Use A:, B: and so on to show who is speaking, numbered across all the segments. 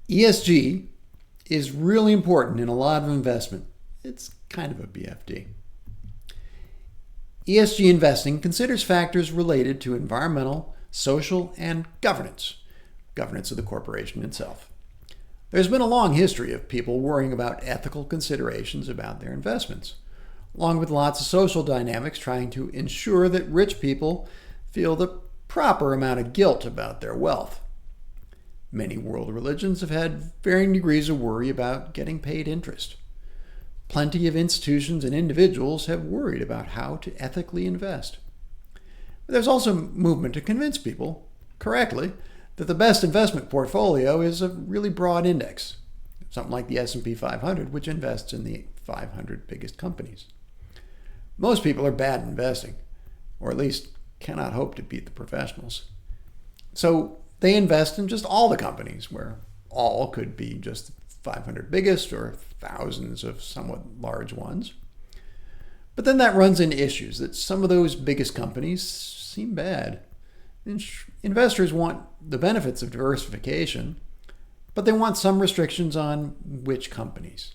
A: ESG is really important in a lot of investment. It's kind of a BFD. ESG investing considers factors related to environmental, social, and governance of the corporation itself. There's been a long history of people worrying about ethical considerations about their investments, along with lots of social dynamics trying to ensure that rich people feel the proper amount of guilt about their wealth. Many world religions have had varying degrees of worry about getting paid interest. Plenty of institutions and individuals have worried about how to ethically invest. But there's also movement to convince people, correctly, that the best investment portfolio is a really broad index, something like the S&P 500, which invests in the 500 biggest companies. Most people are bad at investing, or at least cannot hope to beat the professionals. So they invest in just all the companies, where all could be just the 500 biggest or thousands of somewhat large ones. But then that runs into issues that some of those biggest companies seem bad. Investors want the benefits of diversification, but they want some restrictions on which companies.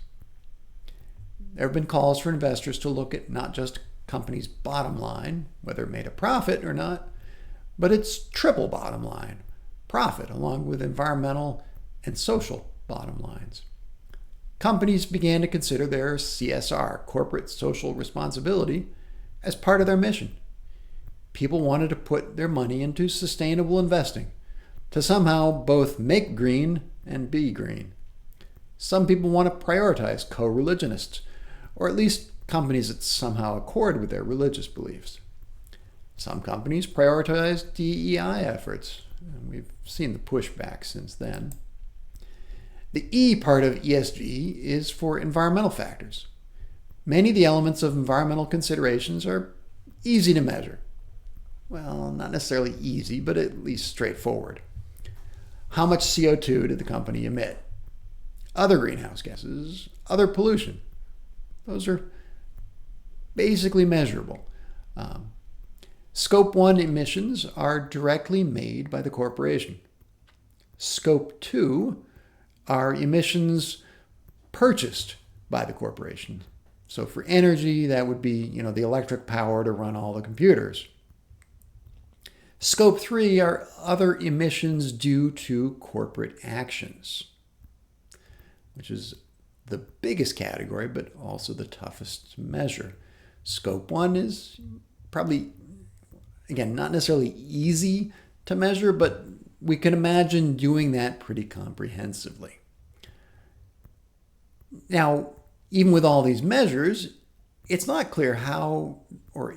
A: There have been calls for investors to look at not just companies' bottom line, whether it made a profit or not, but its triple bottom line, profit, along with environmental and social bottom lines. Companies began to consider their CSR, corporate social responsibility, as part of their mission. People wanted to put their money into sustainable investing, to somehow both make green and be green. Some people want to prioritize co-religionists, or at least companies that somehow accord with their religious beliefs. Some companies prioritize DEI efforts, and we've seen the pushback since then. The E part of ESG is for environmental factors. Many of the elements of environmental considerations are easy to measure. Well, not necessarily easy, but at least straightforward. How much CO2 did the company emit? Other greenhouse gases, other pollution. Those are basically measurable. Scope 1 emissions are directly made by the corporation. Scope 2 are emissions purchased by the corporation. So for energy, that would be, the electric power to run all the computers. Scope 3 are other emissions due to corporate actions, which is the biggest category, but also the toughest to measure. Scope 1 is probably, again, not necessarily easy to measure, but we can imagine doing that pretty comprehensively. Now, even with all these measures, it's not clear how or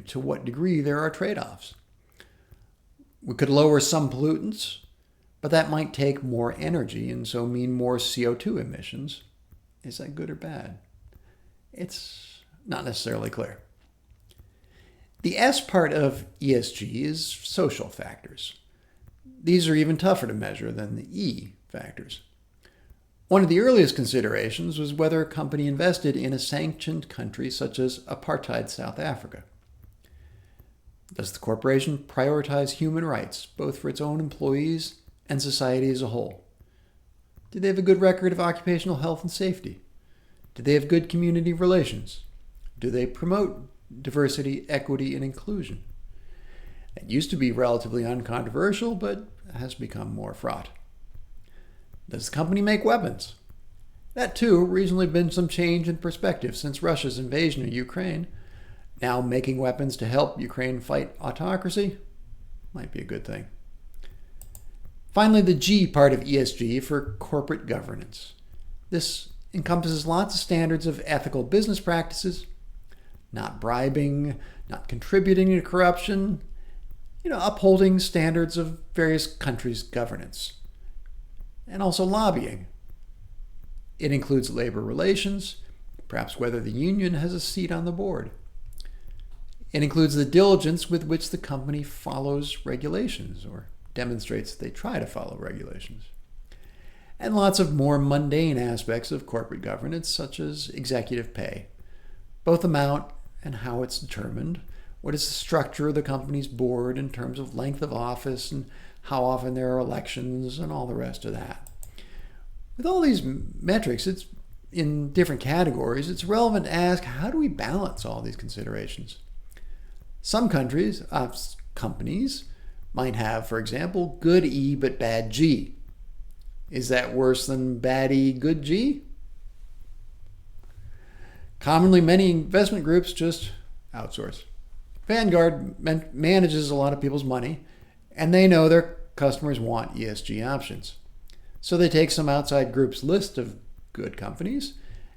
A: to what degree there are trade-offs. We could lower some pollutants, but that might take more energy and so mean more CO2 emissions. Is that good or bad? It's not necessarily clear. The S part of ESG is social factors. These are even tougher to measure than the E factors. One of the earliest considerations was whether a company invested in a sanctioned country such as apartheid South Africa. Does the corporation prioritize human rights, both for its own employees and society as a whole? Do they have a good record of occupational health and safety? Do they have good community relations? Do they promote diversity, equity, and inclusion? It used to be relatively uncontroversial, but has become more fraught. Does the company make weapons? That too, reasonably been some change in perspective since Russia's invasion of Ukraine. Now making weapons to help Ukraine fight autocracy might be a good thing. Finally, the G part of ESG for corporate governance. This encompasses lots of standards of ethical business practices, not bribing, not contributing to corruption, upholding standards of various countries' governance, and also lobbying. It includes labor relations, perhaps whether the union has a seat on the board. It includes the diligence with which the company follows regulations or demonstrates that they try to follow regulations. And lots of more mundane aspects of corporate governance, such as executive pay, both amount and how it's determined, what is the structure of the company's board in terms of length of office and how often there are elections and all the rest of that. With all these metrics, it's in different categories, it's relevant to ask, how do we balance all these considerations? Some companies might have, for example, good E but bad G. Is that worse than bad E, good G? Commonly, many investment groups just outsource. Vanguard manages a lot of people's money, and they know their customers want ESG options. So they take some outside group's list of good companies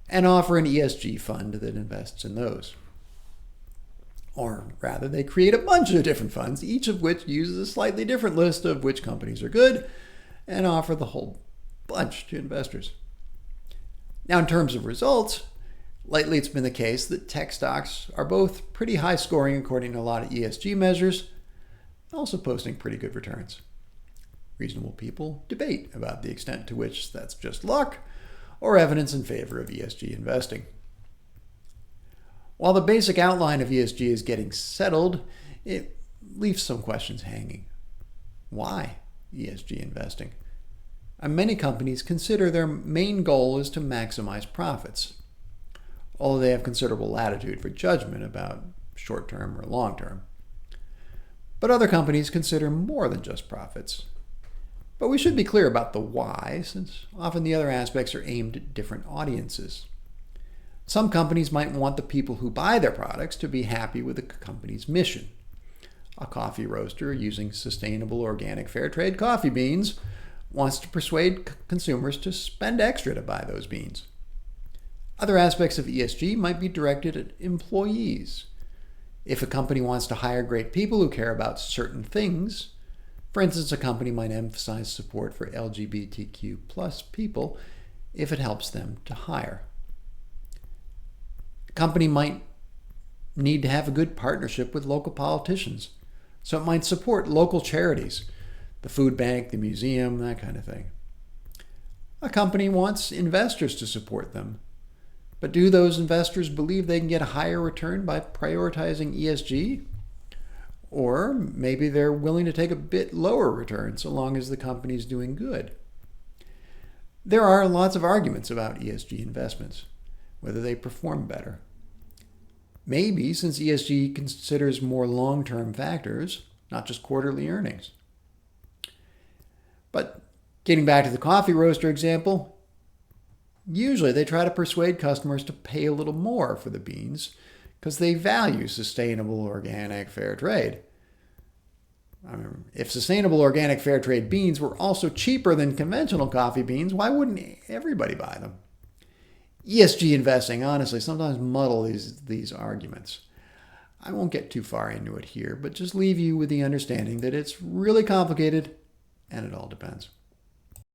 A: and offer an ESG fund that invests in those. Or rather, they create a bunch of different funds, each of which uses a slightly different list of which companies are good, and offer the whole bunch to investors. Now, in terms of results, lately it's been the case that tech stocks are both pretty high scoring according to a lot of ESG measures, also posting pretty good returns. Reasonable people debate about the extent to which that's just luck or evidence in favor of ESG investing. While the basic outline of ESG is getting settled, it leaves some questions hanging. Why ESG investing? Many companies consider their main goal is to maximize profits, although they have considerable latitude for judgment about short-term or long-term. But other companies consider more than just profits. But we should be clear about the why, since often the other aspects are aimed at different audiences. Some companies might want the people who buy their products to be happy with the company's mission. A coffee roaster using sustainable, organic, fair trade coffee beans wants to persuade consumers to spend extra to buy those beans. Other aspects of ESG might be directed at employees. If a company wants to hire great people who care about certain things, for instance, a company might emphasize support for LGBTQ plus people if it helps them to hire. A company might need to have a good partnership with local politicians, so it might support local charities, the food bank, the museum, that kind of thing. A company wants investors to support them, but do those investors believe they can get a higher return by prioritizing ESG? Or maybe they're willing to take a bit lower return so long as the company is doing good. There are lots of arguments about ESG investments, whether they perform better. Maybe since ESG considers more long-term factors, not just quarterly earnings. But getting back to the coffee roaster example, usually they try to persuade customers to pay a little more for the beans because they value sustainable, organic, fair trade. If sustainable, organic, fair trade beans were also cheaper than conventional coffee beans, why wouldn't everybody buy them? ESG investing, honestly, sometimes muddle these arguments. I won't get too far into it here, but just leave you with the understanding that it's really complicated and it all depends.